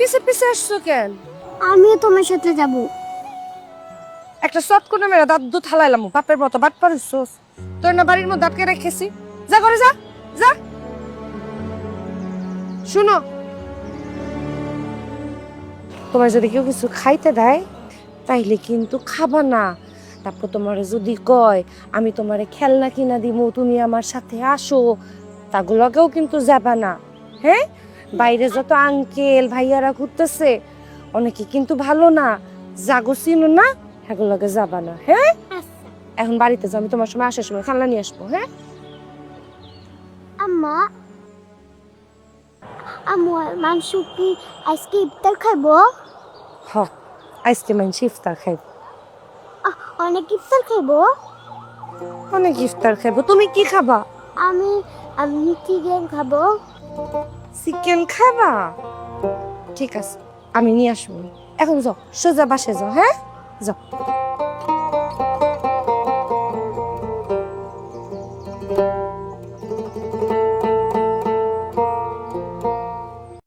পিছে পিছে আসছো কেন? আমিও তোমার সাথে যাব। একটা শট করে মেরে দাঁত দুধ হালাইলাম, বাপের মতো বাট পারিস। তোর না বাড়ির মধ্যে আটকে রেখেছি, যা করে যা যা। শুনো, তোমার যদি কেউ কিছু খাইতে দেয় তাইলে কিন্তু খাবা না। তারপর তোমার যদি কয় আমি তোমারে খেলনা কিনা দিব, তুমি আমার সাথে আসো, তাগুলোকেও কিন্তু যাবা না। হ্যাঁ, বাইরে যত আঙ্কেল ভাইয়ারা ঘুরতেছে অনেকে কিন্তু ভালো না, জাগো চিনো না, সেগুলোকে যাবা না। হ্যাঁ, এখন বাড়িতে যাও, আমি তোমার সময় আসার সময় খেলনা নিয়ে আসবো। হ্যাঁ আম্মা, আম্মু মাংস কি আজকে ইফতার খাবো? হ, আজকে মানছি ইফতার খাইব। অনেক ইফতার খাবো। অনেক ইফতার খাইব। তুমি কি খাবা? আমি আমি চিকেন খাবো। চিকেন খাবা? ঠিক আছে, আমি নিয়ে আসবো। এখন যাও, সোজা বাসে যাও। হ্যাঁ, যাও।